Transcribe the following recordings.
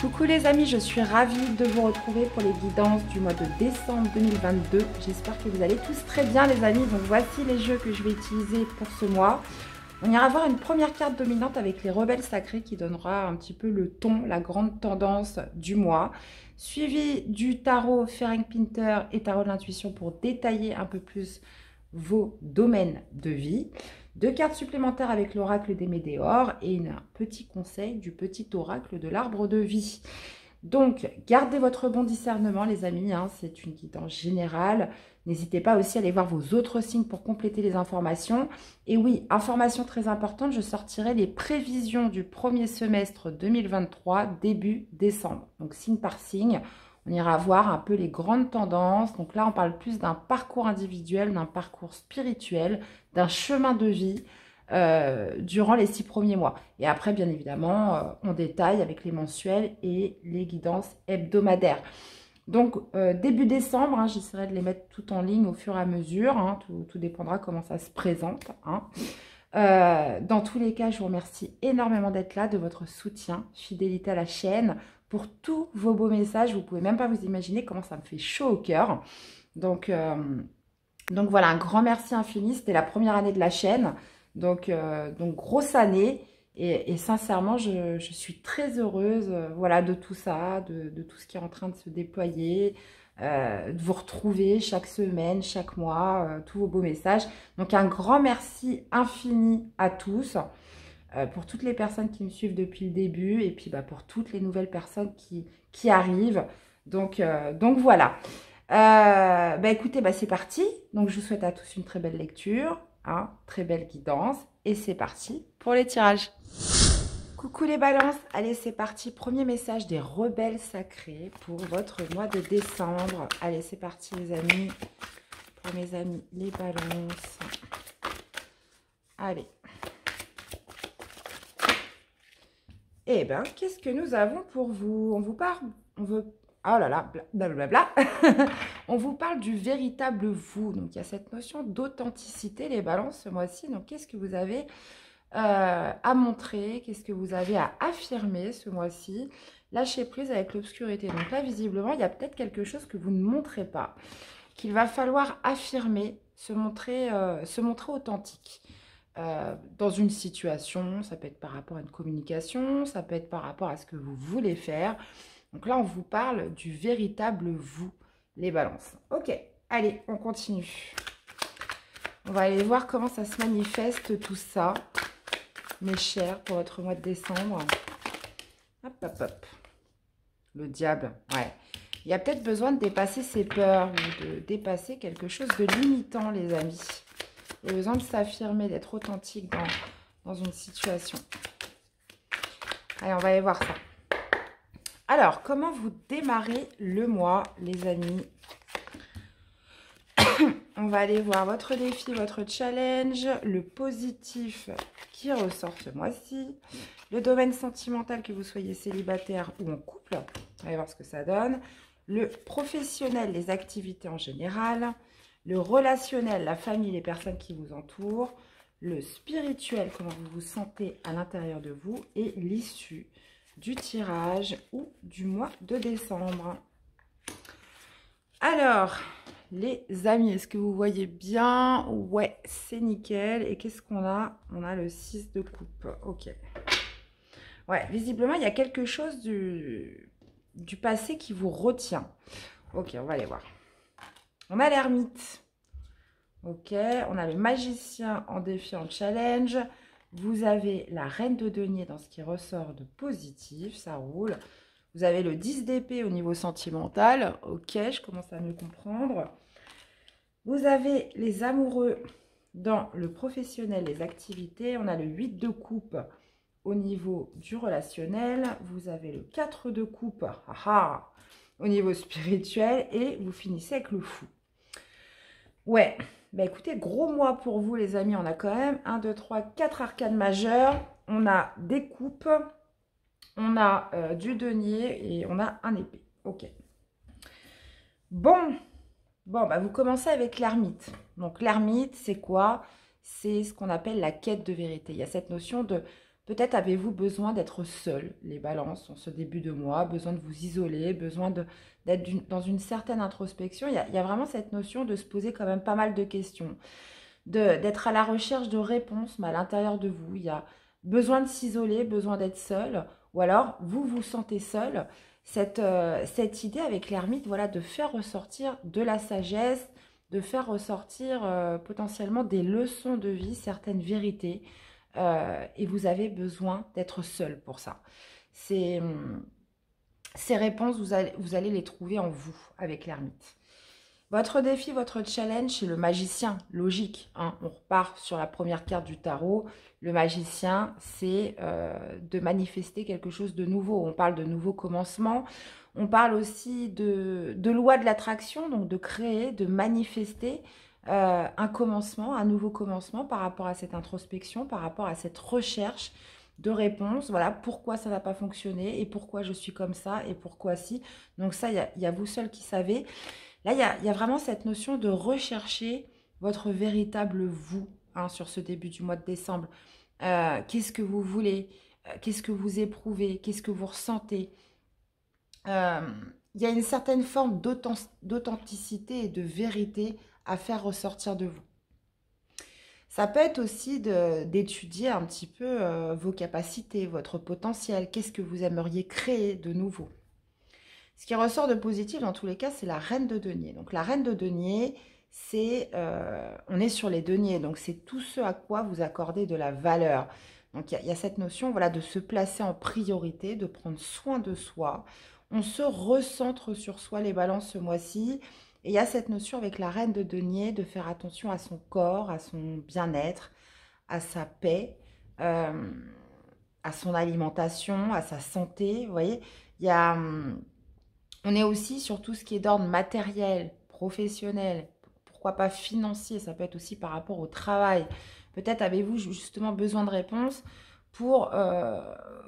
Coucou les amis, je suis ravie de vous retrouver pour les guidances du mois de décembre 2022. J'espère que vous allez tous très bien les amis. Donc voici les jeux que je vais utiliser pour ce mois. On ira voir une première carte dominante avec les rebelles sacrés qui donnera un petit peu le ton, la grande tendance du mois. Suivi du tarot Ferenc-Pinter et tarot de l'intuition pour détailler un peu plus vos domaines de vie. Deux cartes supplémentaires avec l'oracle des Médéors et un petit conseil du petit oracle de l'arbre de vie. Donc, gardez votre bon discernement, les amis, hein, c'est une guidance générale. N'hésitez pas aussi à aller voir vos autres signes pour compléter les informations. Et oui, information très importante, je sortirai les prévisions du premier semestre 2023, début décembre. Donc, signe par signe, on ira voir un peu les grandes tendances. Donc là, on parle plus d'un parcours individuel, d'un parcours spirituel, d'un chemin de vie durant les 6 premiers mois. Et après, bien évidemment, on détaille avec les mensuels et les guidances hebdomadaires. Donc, début décembre, hein, j'essaierai de les mettre tout en ligne au fur et à mesure. Hein, tout dépendra comment ça se présente. Hein. Dans tous les cas, je vous remercie énormément d'être là, de votre soutien, fidélité à la chaîne, pour tous vos beaux messages. Vous ne pouvez même pas vous imaginer comment ça me fait chaud au cœur. Donc voilà, un grand merci infini. C'était la première année de la chaîne. Donc grosse année. Et sincèrement, je suis très heureuse voilà, de tout ça, de tout ce qui est en train de se déployer, de vous retrouver chaque semaine, chaque mois, tous vos beaux messages. Donc un grand merci infini à tous, pour toutes les personnes qui me suivent depuis le début et puis pour toutes les nouvelles personnes qui arrivent. Donc voilà. Écoutez, c'est parti. Donc je vous souhaite à tous une très belle lecture, hein, très belle guidance. Et c'est parti pour les tirages. Coucou les balances, allez c'est parti, premier message des rebelles sacrés pour votre mois de décembre. Allez c'est parti les amis, pour mes amis les balances. Allez. Eh bien, qu'est-ce que nous avons pour vous? On vous parle, oh là là, blablabla. On vous parle du véritable vous. Donc il y a cette notion d'authenticité les balances ce mois-ci. Donc qu'est-ce que vous avez à montrer, qu'est-ce que vous avez à affirmer ce mois-ci? Lâchez prise avec l'obscurité. Donc là, visiblement, il y a peut-être quelque chose que vous ne montrez pas, qu'il va falloir affirmer, se montrer authentique. Dans une situation, ça peut être par rapport à une communication, ça peut être par rapport à ce que vous voulez faire. Donc là, on vous parle du véritable vous, les balances. Ok, allez, on continue. On va aller voir comment ça se manifeste tout ça, mes chers, pour votre mois de décembre. Hop, hop, hop. Le diable, ouais. Il y a peut-être besoin de dépasser ses peurs ou de dépasser quelque chose de limitant, les amis. Il y a besoin de s'affirmer, d'être authentique dans une situation. Allez, on va aller voir ça. Alors, comment vous démarrez le mois, les amis? On va aller voir votre défi, votre challenge, le positif qui ressort ce mois-ci, le domaine sentimental, que vous soyez célibataire ou en couple. On va voir ce que ça donne. Le professionnel, les activités en général. Le relationnel, la famille, les personnes qui vous entourent. Le spirituel, comment vous vous sentez à l'intérieur de vous. Et l'issue du tirage ou du mois de décembre. Alors, les amis, est-ce que vous voyez bien? Ouais, c'est nickel. Et qu'est-ce qu'on a? On a le 6 de coupe. Ok. Ouais, visiblement, il y a quelque chose du passé qui vous retient. Ok, on va aller voir. On a l'ermite. Ok, on a le magicien en défi, en challenge. Vous avez la reine de denier dans ce qui ressort de positif. Ça roule. Vous avez le 10 d'épée au niveau sentimental. Ok, je commence à mieux comprendre. Vous avez les amoureux dans le professionnel, les activités. On a le 8 de coupe au niveau du relationnel. Vous avez le 4 de coupe au niveau spirituel. Et vous finissez avec le fou. Ouais, écoutez, gros mois pour vous les amis. On a quand même 1, 2, 3, 4 arcanes majeures. On a des coupes. On a du denier et on a un épée. Ok. Bon, vous commencez avec l'ermite. Donc l'ermite, c'est quoi? C'est ce qu'on appelle la quête de vérité. Il y a cette notion de Peut-être avez-vous besoin d'être seul, les balances, en ce début de mois, besoin de vous isoler, besoin d'être dans une certaine introspection. Il y a vraiment cette notion de se poser quand même pas mal de questions, d'être à la recherche de réponses, mais à l'intérieur de vous. Il y a besoin de s'isoler, besoin d'être seul, ou alors vous vous sentez seul. Cette idée avec l'ermite, voilà, de faire ressortir de la sagesse, de faire ressortir potentiellement des leçons de vie, certaines vérités, et vous avez besoin d'être seul pour ça. Ces réponses, vous allez les trouver en vous avec l'ermite. Votre défi, votre challenge, c'est le magicien, logique. Hein. On repart sur la première carte du tarot. Le magicien, c'est de manifester quelque chose de nouveau. On parle de nouveaux commencements. On parle aussi de loi de l'attraction, donc de créer, de manifester un commencement, un nouveau commencement par rapport à cette introspection, par rapport à cette recherche de réponse. Voilà, pourquoi ça n'a pas fonctionné et pourquoi je suis comme ça et pourquoi si. Donc ça, il y a vous seul qui savez. Là, il y a vraiment cette notion de rechercher votre véritable vous hein, sur ce début du mois de décembre. Qu'est-ce que vous voulez? Qu'est-ce que vous éprouvez? Qu'est-ce que vous ressentez? Il y a une certaine forme d'authenticité et de vérité à faire ressortir de vous. Ça peut être aussi d'étudier un petit peu vos capacités, votre potentiel. Qu'est-ce que vous aimeriez créer de nouveau? Ce qui ressort de positif dans tous les cas, c'est la reine de denier. Donc la reine de denier, on est sur les deniers, donc c'est tout ce à quoi vous accordez de la valeur. Donc il y a cette notion voilà, de se placer en priorité, de prendre soin de soi. On se recentre sur soi les balances ce mois-ci. Et il y a cette notion avec la reine de denier de faire attention à son corps, à son bien-être, à sa paix, à son alimentation, à sa santé. Vous voyez, il y a... On est aussi sur tout ce qui est d'ordre matériel, professionnel, pourquoi pas financier, ça peut être aussi par rapport au travail. Peut-être avez-vous justement besoin de réponses pour,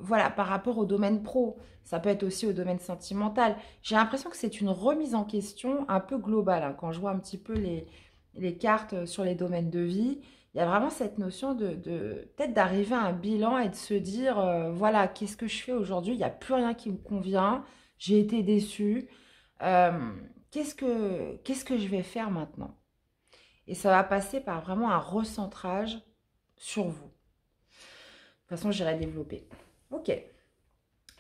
voilà, par rapport au domaine pro. Ça peut être aussi au domaine sentimental. J'ai l'impression que c'est une remise en question un peu globale. Hein. Quand je vois un petit peu les cartes sur les domaines de vie, il y a vraiment cette notion de peut-être d'arriver à un bilan et de se dire, voilà, qu'est-ce que je fais aujourd'hui? Il n'y a plus rien qui me convient. J'ai été déçue. Qu'est-ce que je vais faire maintenant? Et ça va passer par vraiment un recentrage sur vous. De toute façon, j'irai développer. Ok.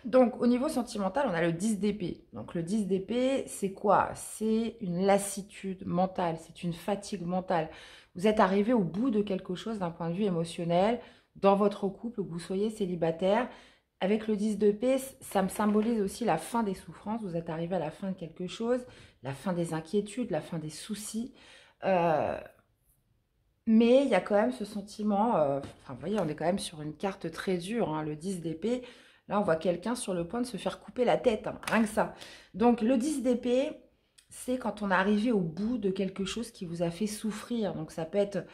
Donc, au niveau sentimental, on a le 10 d'épée. Donc, le 10 d'épée, c'est quoi? C'est une lassitude mentale, c'est une fatigue mentale. Vous êtes arrivé au bout de quelque chose d'un point de vue émotionnel, dans votre couple, que vous soyez célibataire. Avec le 10 d'épée, ça me symbolise aussi la fin des souffrances. Vous êtes arrivé à la fin de quelque chose, la fin des inquiétudes, la fin des soucis. Mais il y a quand même ce sentiment, enfin vous voyez, on est quand même sur une carte très dure, hein, le 10 d'épée. Là, on voit quelqu'un sur le point de se faire couper la tête, hein, rien que ça. Donc le 10 d'épée, c'est quand on est arrivé au bout de quelque chose qui vous a fait souffrir. Donc ça peut être,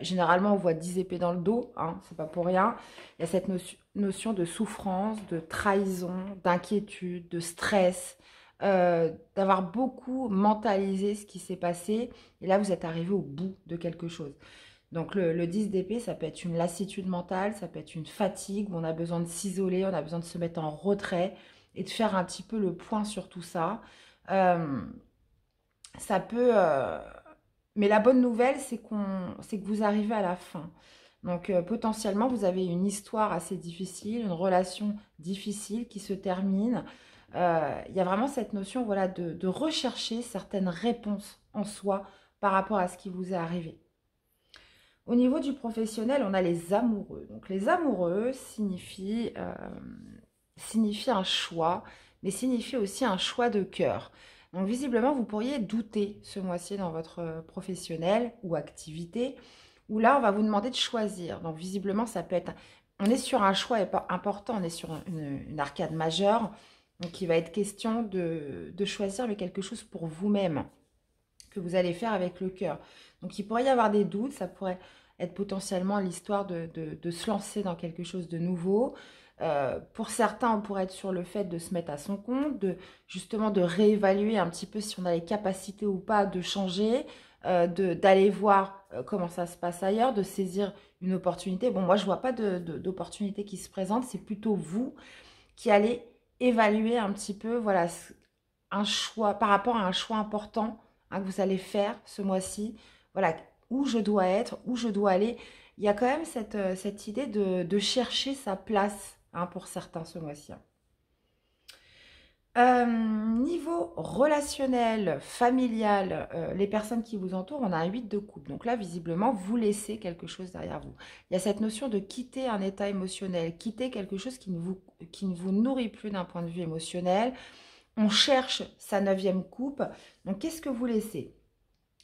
généralement on voit 10 épées dans le dos, hein, c'est pas pour rien. Il y a cette notion de souffrance, de trahison, d'inquiétude, de stress, d'avoir beaucoup mentalisé ce qui s'est passé. Et là, vous êtes arrivé au bout de quelque chose. Donc, le 10 d'épée, ça peut être une lassitude mentale, ça peut être une fatigue, où on a besoin de s'isoler, on a besoin de se mettre en retrait et de faire un petit peu le point sur tout ça. Ça peut... Mais la bonne nouvelle, c'est que vous arrivez à la fin. Donc, potentiellement, vous avez une histoire assez difficile, une relation difficile qui se termine. Il y a vraiment cette notion voilà, de rechercher certaines réponses en soi par rapport à ce qui vous est arrivé. Au niveau du professionnel, on a les amoureux. Donc les amoureux signifient un choix, mais signifie aussi un choix de cœur. Donc visiblement, vous pourriez douter ce mois-ci dans votre professionnel ou activité, où là, on va vous demander de choisir. Donc visiblement, ça peut être... On est sur un choix important, on est sur une arcade majeure. Donc, il va être question de choisir mais quelque chose pour vous-même que vous allez faire avec le cœur. Donc, il pourrait y avoir des doutes. Ça pourrait être potentiellement l'histoire de se lancer dans quelque chose de nouveau. Pour certains, on pourrait être sur le fait de se mettre à son compte, justement de réévaluer un petit peu si on a les capacités ou pas de changer, d'aller voir comment ça se passe ailleurs, de saisir une opportunité. Bon, moi, je vois pas d'opportunité qui se présente. C'est plutôt vous qui allez évaluer un petit peu, voilà, un choix, par rapport à un choix important hein, que vous allez faire ce mois-ci. Voilà, où je dois être, où je dois aller. Il y a quand même cette idée de chercher sa place hein, pour certains ce mois-ci. Niveau relationnel, familial, les personnes qui vous entourent, on a un 8 de coupe. Donc là, visiblement, vous laissez quelque chose derrière vous. Il y a cette notion de quitter un état émotionnel, quitter quelque chose qui ne vous nourrit plus d'un point de vue émotionnel. On cherche sa 9e coupe. Donc, qu'est-ce que vous laissez?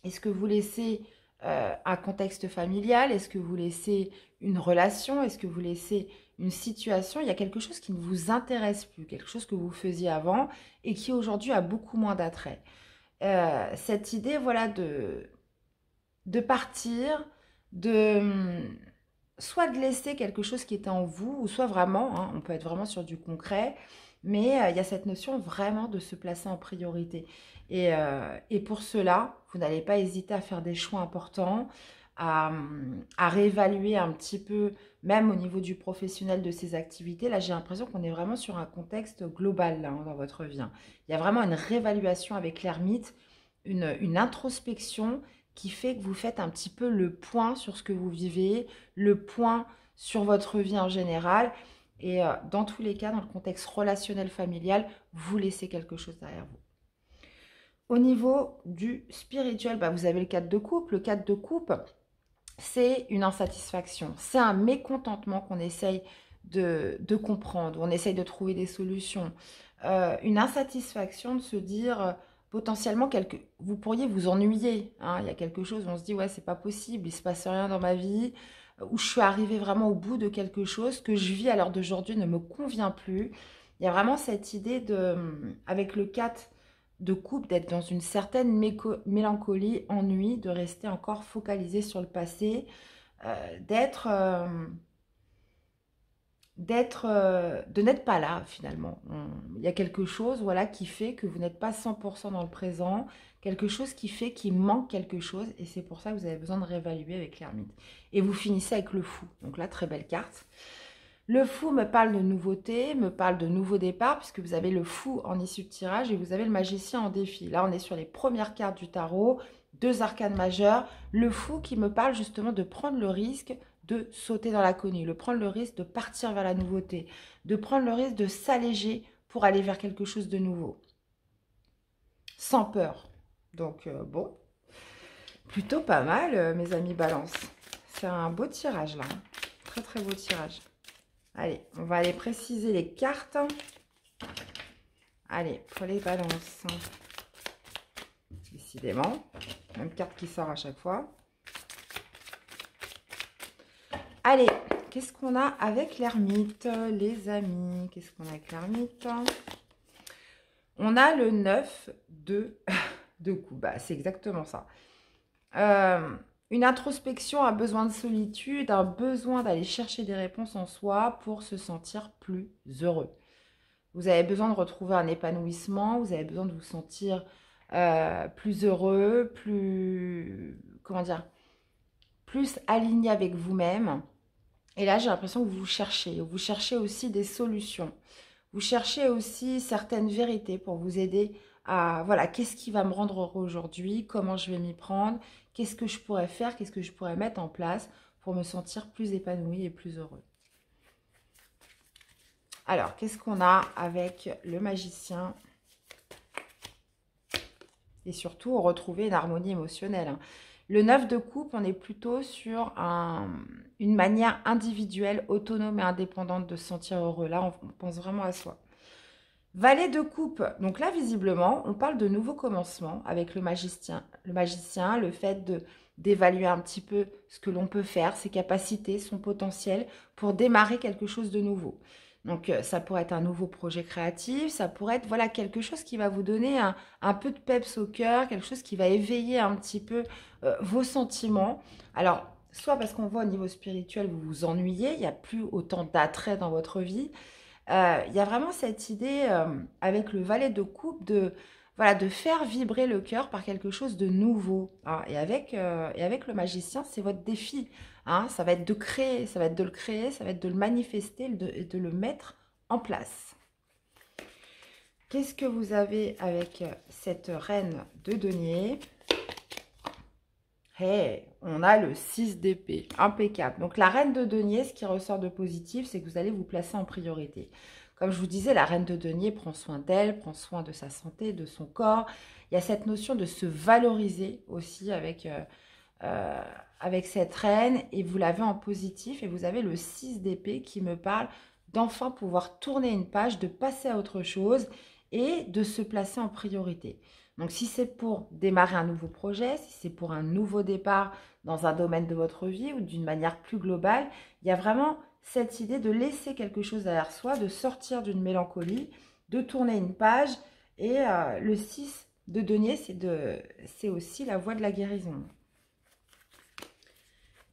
Est-ce que vous laissez un contexte familial? Est-ce que vous laissez une relation? Est-ce que vous laissez une situation? Il y a quelque chose qui ne vous intéresse plus, quelque chose que vous faisiez avant et qui aujourd'hui a beaucoup moins d'attrait. Cette idée, voilà, de partir, soit de laisser quelque chose qui était en vous, ou soit vraiment, hein, on peut être vraiment sur du concret, mais il y a cette notion vraiment de se placer en priorité. Et pour cela, vous n'allez pas hésiter à faire des choix importants, à réévaluer un petit peu, même au niveau du professionnel de ces activités. Là, j'ai l'impression qu'on est vraiment sur un contexte global là, hein, dans votre vie. Hein. Il y a vraiment une réévaluation avec l'ermite, une introspection qui fait que vous faites un petit peu le point sur ce que vous vivez, le point sur votre vie en général. Et dans tous les cas, dans le contexte relationnel familial, vous laissez quelque chose derrière vous. Au niveau du spirituel, bah, vous avez le 4 de coupe. Le 4 de coupe, c'est une insatisfaction. C'est un mécontentement qu'on essaye de comprendre. On essaye de trouver des solutions. Une insatisfaction de se dire potentiellement, vous pourriez vous ennuyer. Hein. Il y a quelque chose où on se dit, ouais, c'est pas possible, il se passe rien dans ma vie, où je suis arrivée vraiment au bout de quelque chose que je vis à l'heure d'aujourd'hui ne me convient plus. Il y a vraiment cette idée avec le 4 de coupe, d'être dans une certaine mélancolie, ennui, de rester encore focalisé sur le passé, de n'être pas là finalement. Il y a quelque chose voilà, qui fait que vous n'êtes pas 100% dans le présent, quelque chose qui fait qu'il manque quelque chose, et c'est pour ça que vous avez besoin de réévaluer avec l'ermite. Et vous finissez avec le fou, donc là, très belle carte. Le fou me parle de nouveauté, me parle de nouveau départ, puisque vous avez le fou en issue de tirage et vous avez le magicien en défi. Là, on est sur les premières cartes du tarot, 2 arcanes majeures. Le fou qui me parle justement de prendre le risque de sauter dans l'inconnu, de prendre le risque de partir vers la nouveauté, de prendre le risque de s'alléger pour aller vers quelque chose de nouveau. Sans peur. Donc, bon, plutôt pas mal, mes amis Balance. C'est un beau tirage, là. Très, très beau tirage. Allez, on va aller préciser les cartes. Allez, pour les balances. Décidément, même carte qui sort à chaque fois. Allez, qu'est-ce qu'on a avec l'ermite, les amis? Qu'est-ce qu'on a avec l'ermite? On a le 9 de coupe. Bah, c'est exactement ça. Une introspection, un besoin de solitude, un besoin d'aller chercher des réponses en soi pour se sentir plus heureux. Vous avez besoin de retrouver un épanouissement, vous avez besoin de vous sentir plus heureux, comment dire, plus aligné avec vous-même. Et là, j'ai l'impression que vous cherchez aussi des solutions. Vous cherchez aussi certaines vérités pour vous aider à, voilà, qu'est-ce qui va me rendre heureux aujourd'hui, comment je vais m'y prendre, qu'est-ce que je pourrais faire, qu'est-ce que je pourrais mettre en place pour me sentir plus épanoui et plus heureux. Alors, qu'est-ce qu'on a avec le magicien? Et surtout, retrouver une harmonie émotionnelle. Hein. Le 9 de coupe, on est plutôt sur une manière individuelle, autonome et indépendante de se sentir heureux. Là, on pense vraiment à soi. Valet de coupe, donc là, visiblement, on parle de nouveaux commencements avec le magicien, le fait d'évaluer un petit peu ce que l'on peut faire, ses capacités, son potentiel pour démarrer quelque chose de nouveau. Donc, ça pourrait être un nouveau projet créatif, ça pourrait être voilà, quelque chose qui va vous donner un peu de peps au cœur, quelque chose qui va éveiller un petit peu vos sentiments. Alors, soit parce qu'on voit au niveau spirituel, vous vous ennuyez, il n'y a plus autant d'attrait dans votre vie. Il y a vraiment cette idée avec le valet de coupe de faire vibrer le cœur par quelque chose de nouveau. Hein. Et avec le magicien, c'est votre défi. Hein, ça va être de créer, ça va être de le créer, ça va être de le manifester et de le mettre en place. Qu'est-ce que vous avez avec cette reine de denier? Hey, on a le 6 d'épée, impeccable. Donc la reine de denier, ce qui ressort de positif, c'est que vous allez vous placer en priorité. Comme je vous disais, la reine de denier prend soin d'elle, prend soin de sa santé, de son corps. Il y a cette notion de se valoriser aussi avec cette reine. Et vous l'avez en positif et vous avez le 6 d'épée qui me parle d'enfin pouvoir tourner une page, de passer à autre chose et de se placer en priorité. Donc, si c'est pour démarrer un nouveau projet, si c'est pour un nouveau départ dans un domaine de votre vie ou d'une manière plus globale, il y a vraiment cette idée de laisser quelque chose derrière soi, de sortir d'une mélancolie, de tourner une page. Et le 6 de denier, c'est aussi la voie de la guérison.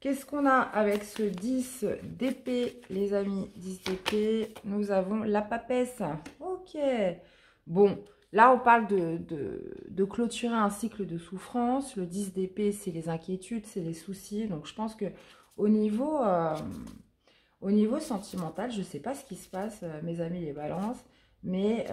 Qu'est-ce qu'on a avec ce 10 d'épée, les amis? 10 d'épée, nous avons la papesse. Ok. Bon, là, on parle de clôturer un cycle de souffrance. Le 10 d'épée, c'est les inquiétudes, c'est les soucis. Donc, je pense que au niveau sentimental, je ne sais pas ce qui se passe, mes amis les balances, mais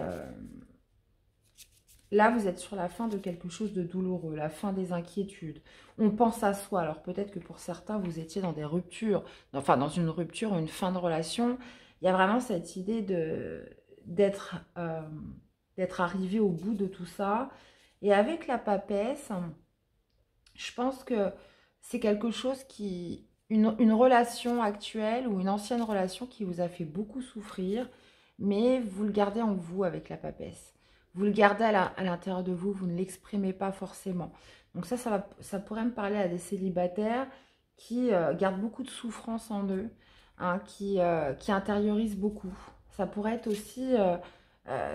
là, vous êtes sur la fin de quelque chose de douloureux, la fin des inquiétudes. On pense à soi. Alors, peut-être que pour certains, vous étiez dans des ruptures, enfin, dans une rupture, une fin de relation. Il y a vraiment cette idée d'être arrivé au bout de tout ça. Et avec la papesse, je pense que c'est quelque chose qui... Une relation actuelle ou une ancienne relation qui vous a fait beaucoup souffrir, mais vous le gardez en vous avec la papesse. Vous le gardez à l'intérieur de vous, vous ne l'exprimez pas forcément. Donc ça pourrait me parler à des célibataires qui gardent beaucoup de souffrance en eux, hein, qui intériorisent beaucoup. Ça pourrait être aussi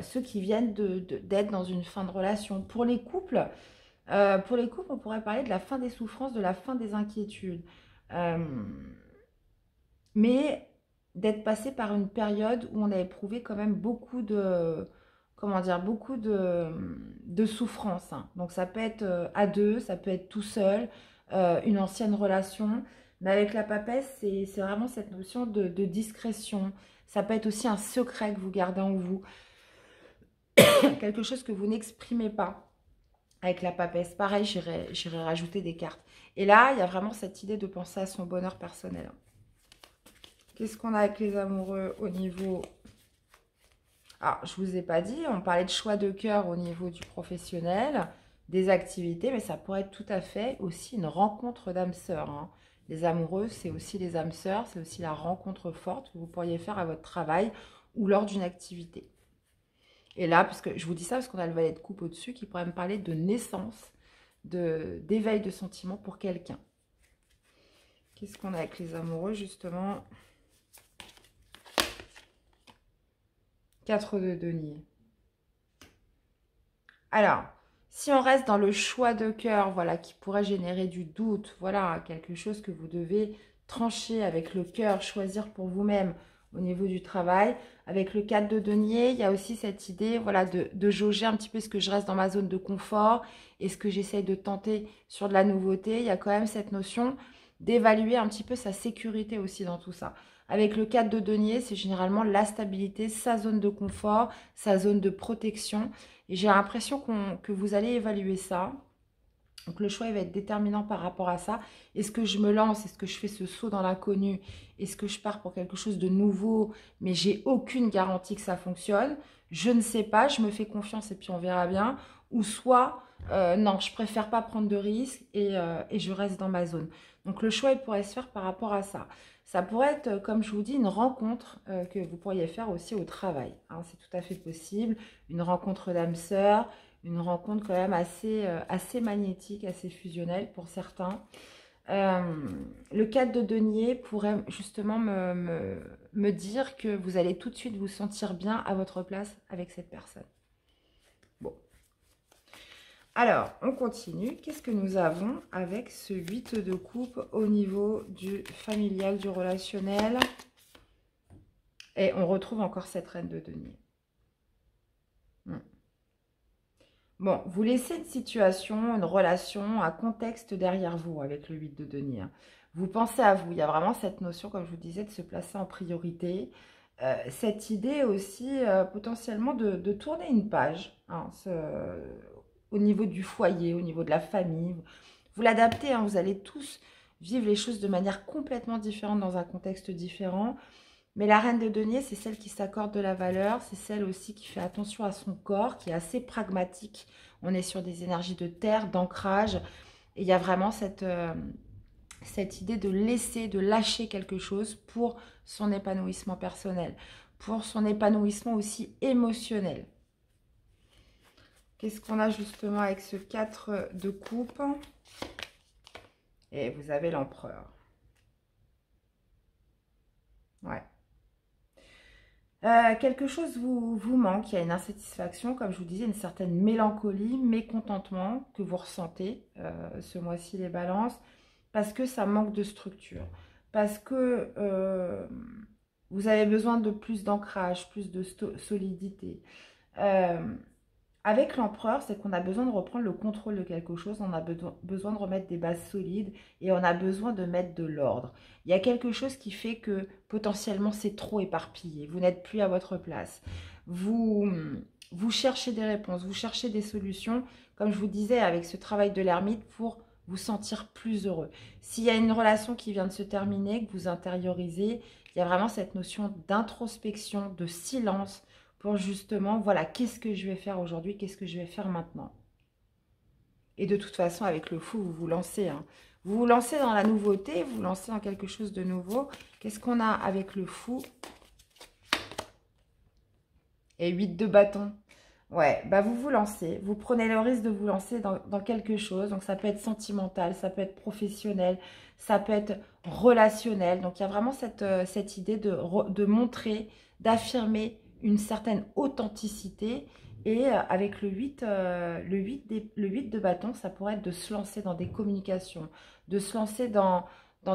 ceux qui viennent d'être dans une fin de relation. Pour les couples, on pourrait parler de la fin des souffrances, de la fin des inquiétudes. Mais d'être passé par une période où on a éprouvé quand même beaucoup de, comment dire, beaucoup de souffrance. Hein. Donc ça peut être à deux, ça peut être tout seul, une ancienne relation. Mais avec la papesse, c'est vraiment cette notion de discrétion. Ça peut être aussi un secret que vous gardez en vous. Quelque chose que vous n'exprimez pas. Avec la papesse, pareil, j'irai rajouter des cartes. Et là, il y a vraiment cette idée de penser à son bonheur personnel. Qu'est-ce qu'on a avec les amoureux au niveau... Alors, je ne vous ai pas dit, on parlait de choix de cœur au niveau du professionnel, des activités, mais ça pourrait être tout à fait aussi une rencontre d'âmes sœurs. Hein. Les amoureux, c'est aussi les âmes sœurs, c'est aussi la rencontre forte que vous pourriez faire à votre travail ou lors d'une activité. Et là, parce que je vous dis ça parce qu'on a le valet de coupe au-dessus qui pourrait me parler de naissance, d'éveil de sentiments pour quelqu'un. Qu'est-ce qu'on a avec les amoureux, justement? 4 de denier. Alors, si on reste dans le choix de cœur, voilà, qui pourrait générer du doute, voilà, quelque chose que vous devez trancher avec le cœur, choisir pour vous-même au niveau du travail. Avec le 4 de denier, il y a aussi cette idée, voilà, de jauger un petit peu ce que je reste dans ma zone de confort et ce que j'essaye de tenter sur de la nouveauté. Il y a quand même cette notion d'évaluer un petit peu sa sécurité aussi dans tout ça. Avec le 4 de denier, c'est généralement la stabilité, sa zone de confort, sa zone de protection. Et j'ai l'impression que vous allez évaluer ça. Donc le choix il va être déterminant par rapport à ça. Est-ce que je me lance? Est-ce que je fais ce saut dans l'inconnu? Est-ce que je pars pour quelque chose de nouveau, mais j'ai aucune garantie que ça fonctionne? Je ne sais pas, je me fais confiance et puis on verra bien. Ou soit, non, je préfère pas prendre de risques et je reste dans ma zone. Donc le choix il pourrait se faire par rapport à ça. Ça pourrait être, comme je vous dis, une rencontre que vous pourriez faire aussi au travail. Hein, c'est tout à fait possible. Une rencontre d'âme sœur, une rencontre quand même assez magnétique, assez fusionnelle pour certains. Le 4 de denier pourrait justement me dire que vous allez tout de suite vous sentir bien à votre place avec cette personne. Bon. Alors, on continue. Qu'est-ce que nous avons avec ce 8 de coupe au niveau du familial, du relationnel? Et on retrouve encore cette reine de denier. Bon, vous laissez une situation, une relation, un contexte derrière vous avec le 8 de denier. Vous pensez à vous. Il y a vraiment cette notion, comme je vous disais, de se placer en priorité. Cette idée aussi, potentiellement, de tourner une page, hein, au niveau du foyer, au niveau de la famille. Vous l'adaptez, hein, vous allez tous vivre les choses de manière complètement différente dans un contexte différent. Mais la reine de denier, c'est celle qui s'accorde de la valeur, c'est celle aussi qui fait attention à son corps, qui est assez pragmatique. On est sur des énergies de terre, d'ancrage. Et il y a vraiment cette idée de laisser, de lâcher quelque chose pour son épanouissement personnel, pour son épanouissement aussi émotionnel. Qu'est-ce qu'on a justement avec ce 4 de coupe? Et vous avez l'empereur. Ouais. Quelque chose vous manque, il y a une insatisfaction, comme je vous disais, une certaine mélancolie, mécontentement que vous ressentez ce mois-ci les balances, parce que ça manque de structure, parce que vous avez besoin de plus d'ancrage, plus de solidité. Avec l'empereur, c'est qu'on a besoin de reprendre le contrôle de quelque chose, on a besoin de remettre des bases solides et on a besoin de mettre de l'ordre. Il y a quelque chose qui fait que potentiellement c'est trop éparpillé, vous n'êtes plus à votre place. Vous cherchez des réponses, vous cherchez des solutions, comme je vous disais avec ce travail de l'ermite, pour vous sentir plus heureux. S'il y a une relation qui vient de se terminer, que vous intériorisez, il y a vraiment cette notion d'introspection, de silence, pour justement, voilà, qu'est-ce que je vais faire aujourd'hui, qu'est-ce que je vais faire maintenant. Et de toute façon, avec le fou, vous vous lancez. Hein. Vous vous lancez dans la nouveauté, vous vous lancez dans quelque chose de nouveau. Qu'est-ce qu'on a avec le fou? Et 8 de bâton. Ouais, bah vous vous lancez, vous prenez le risque de vous lancer dans quelque chose. Donc ça peut être sentimental, ça peut être professionnel, ça peut être relationnel. Donc il y a vraiment cette idée de montrer, d'affirmer une certaine authenticité. Et avec le 8 de bâton, ça pourrait être de se lancer dans des communications, de se lancer dans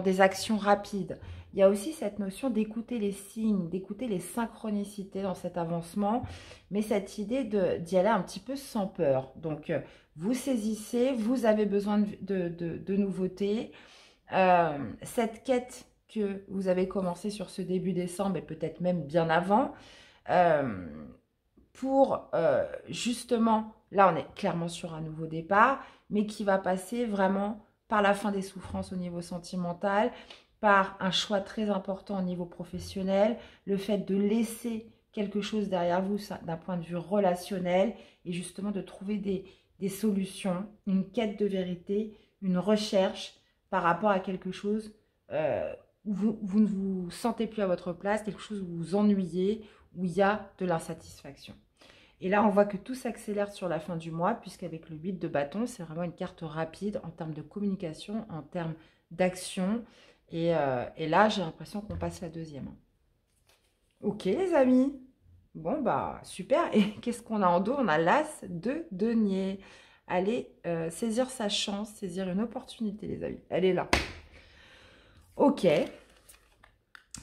des actions rapides. Il y a aussi cette notion d'écouter les signes, d'écouter les synchronicités dans cet avancement, mais cette idée d'y aller un petit peu sans peur. Donc, vous saisissez, vous avez besoin de nouveautés. Cette quête que vous avez commencé sur ce début décembre, et peut-être même bien avant, pour justement, là on est clairement sur un nouveau départ, mais qui va passer vraiment par la fin des souffrances au niveau sentimental, par un choix très important au niveau professionnel, le fait de laisser quelque chose derrière vous d'un point de vue relationnel et justement de trouver des solutions, une quête de vérité, une recherche par rapport à quelque chose où vous ne vous sentez plus à votre place, quelque chose où vous vous ennuyez, où il y a de l'insatisfaction. Et là, on voit que tout s'accélère sur la fin du mois, puisqu'avec le 8 de bâton, c'est vraiment une carte rapide en termes de communication, en termes d'action. Et là, j'ai l'impression qu'on passe la deuxième. Ok, les amis. Bon, bah, super. Et qu'est-ce qu'on a en dos? On a l'as de denier. Allez, saisir sa chance, saisir une opportunité, les amis. Elle est là. Ok.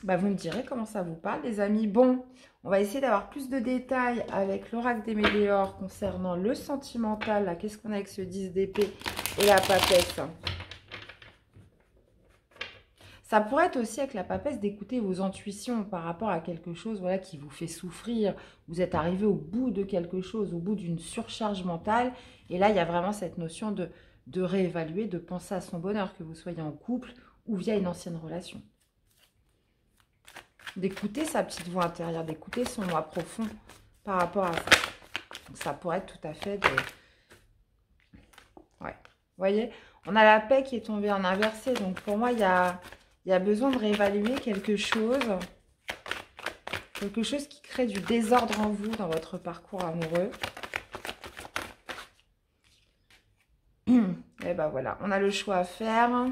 Bah, vous me direz comment ça vous parle, les amis. Bon, on va essayer d'avoir plus de détails avec l'oracle des météores concernant le sentimental. Là, qu'est-ce qu'on a avec ce 10 d'épée et la papesse? Ça pourrait être aussi avec la papesse d'écouter vos intuitions par rapport à quelque chose, voilà, qui vous fait souffrir. Vous êtes arrivé au bout de quelque chose, au bout d'une surcharge mentale. Et là, il y a vraiment cette notion de réévaluer, de penser à son bonheur, que vous soyez en couple ou via une ancienne relation. D'écouter sa petite voix intérieure, d'écouter son moi profond par rapport à ça. Donc, ça pourrait être tout à fait de... Ouais. Vous voyez, on a la paix qui est tombée en inversé. Donc, pour moi, il y a besoin de réévaluer quelque chose qui crée du désordre en vous dans votre parcours amoureux. Et ben voilà, on a le choix à faire.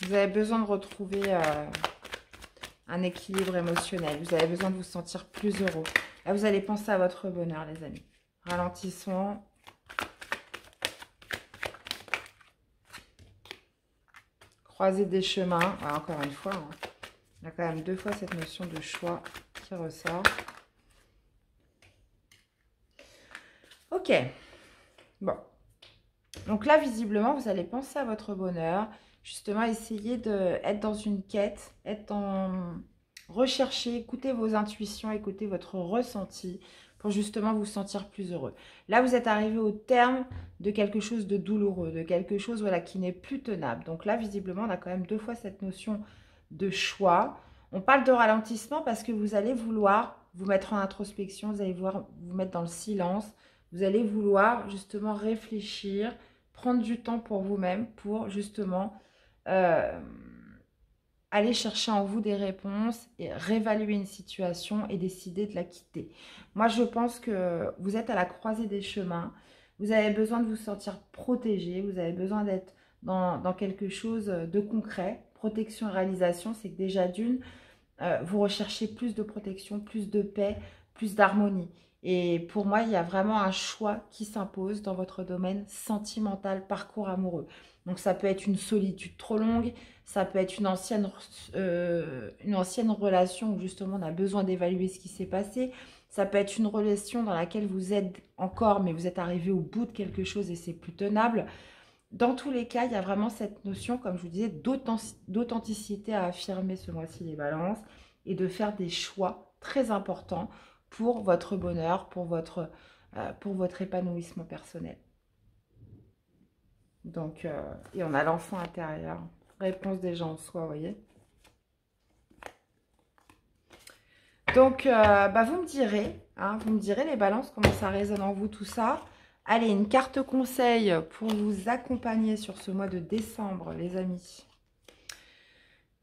Vous avez besoin de retrouver un équilibre émotionnel. Vous avez besoin de vous sentir plus heureux. Là, vous allez penser à votre bonheur, les amis. Ralentissons. Croiser des chemins. Ouais, encore une fois, hein. Il y a quand même 2 fois cette notion de choix qui ressort. Ok. Bon. Donc là, visiblement, vous allez penser à votre bonheur. Justement, essayer d'être dans une quête, rechercher, écouter vos intuitions, écouter votre ressenti pour justement vous sentir plus heureux. Là, vous êtes arrivé au terme de quelque chose de douloureux, de quelque chose voilà, qui n'est plus tenable. Donc là, visiblement, on a quand même deux fois cette notion de choix. On parle de ralentissement parce que vous allez vouloir vous mettre en introspection, vous allez vouloir vous mettre dans le silence, vous allez vouloir justement réfléchir, prendre du temps pour vous-même pour justement aller chercher en vous des réponses et réévaluer une situation et décider de la quitter. Moi, je pense que vous êtes à la croisée des chemins. Vous avez besoin de vous sentir protégé. Vous avez besoin d'être dans quelque chose de concret. Protection et réalisation, c'est que déjà d'une, vous recherchez plus de protection, plus de paix, plus d'harmonie. Et pour moi, il y a vraiment un choix qui s'impose dans votre domaine sentimental, parcours amoureux. Donc ça peut être une solitude trop longue, ça peut être une ancienne relation où justement on a besoin d'évaluer ce qui s'est passé. Ça peut être une relation dans laquelle vous êtes encore, mais vous êtes arrivé au bout de quelque chose et c'est plus tenable. Dans tous les cas, il y a vraiment cette notion, comme je vous disais, d'authenticité à affirmer ce mois-ci les balances et de faire des choix très importants pour votre bonheur, pour votre épanouissement personnel. Donc, et on a l'enfant intérieur. Réponse déjà en soi, vous voyez. Donc, vous me direz les balances, comment ça résonne en vous tout ça. Allez, une carte conseil pour vous accompagner sur ce mois de décembre, les amis.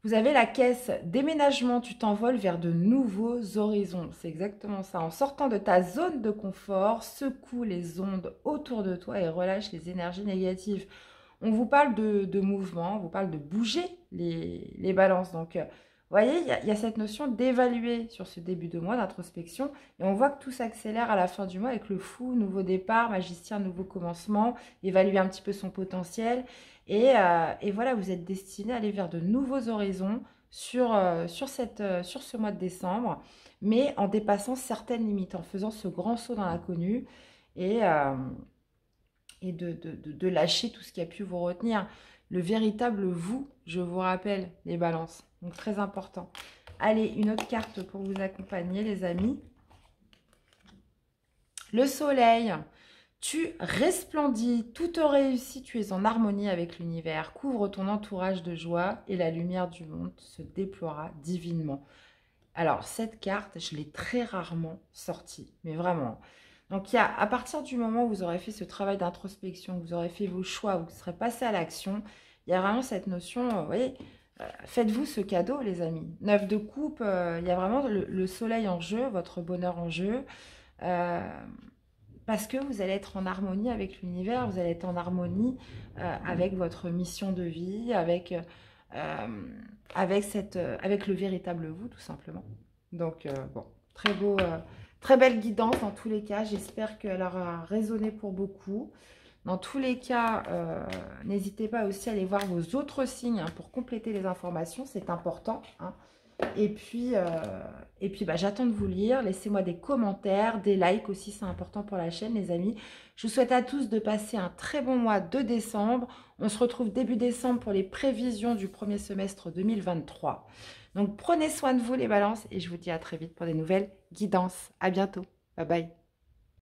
Vous avez la caisse déménagement, tu t'envoles vers de nouveaux horizons. C'est exactement ça. En sortant de ta zone de confort, secoue les ondes autour de toi et relâche les énergies négatives. On vous parle de mouvement, on vous parle de bouger les balances. Donc, vous voyez, il y a cette notion d'évaluer sur ce début de mois d'introspection. Et on voit que tout s'accélère à la fin du mois avec le fou, nouveau départ, magicien, nouveau commencement, évaluer un petit peu son potentiel. Et voilà, vous êtes destiné à aller vers de nouveaux horizons sur ce mois de décembre, mais en dépassant certaines limites, en faisant ce grand saut dans l'inconnu et de lâcher tout ce qui a pu vous retenir. Le véritable vous, je vous rappelle, les balances. Donc, très important. Allez, une autre carte pour vous accompagner, les amis. Le soleil. Tu resplendis, tout te réussit, tu es en harmonie avec l'univers. Couvre ton entourage de joie et la lumière du monde se déploiera divinement. Alors, cette carte, je l'ai très rarement sortie, mais vraiment. Donc, à partir du moment où vous aurez fait ce travail d'introspection, vous aurez fait vos choix, vous serez passé à l'action, il y a vraiment cette notion, vous voyez, faites-vous ce cadeau, les amis. 9 de coupe, il y a vraiment le soleil en jeu, votre bonheur en jeu. Parce que vous allez être en harmonie avec l'univers, vous allez être en harmonie avec votre mission de vie, avec le véritable vous, tout simplement. Donc, bon, très beau, très belle guidance dans tous les cas. J'espère qu'elle aura résonné pour beaucoup. Dans tous les cas, n'hésitez pas aussi à aller voir vos autres signes pour compléter les informations, c'est important, hein. Et puis j'attends de vous lire. Laissez-moi des commentaires, des likes aussi, c'est important pour la chaîne, les amis. Je vous souhaite à tous de passer un très bon mois de décembre. On se retrouve début décembre pour les prévisions du premier semestre 2023. Donc, prenez soin de vous, les balances, et je vous dis à très vite pour des nouvelles guidances. À bientôt. Bye bye.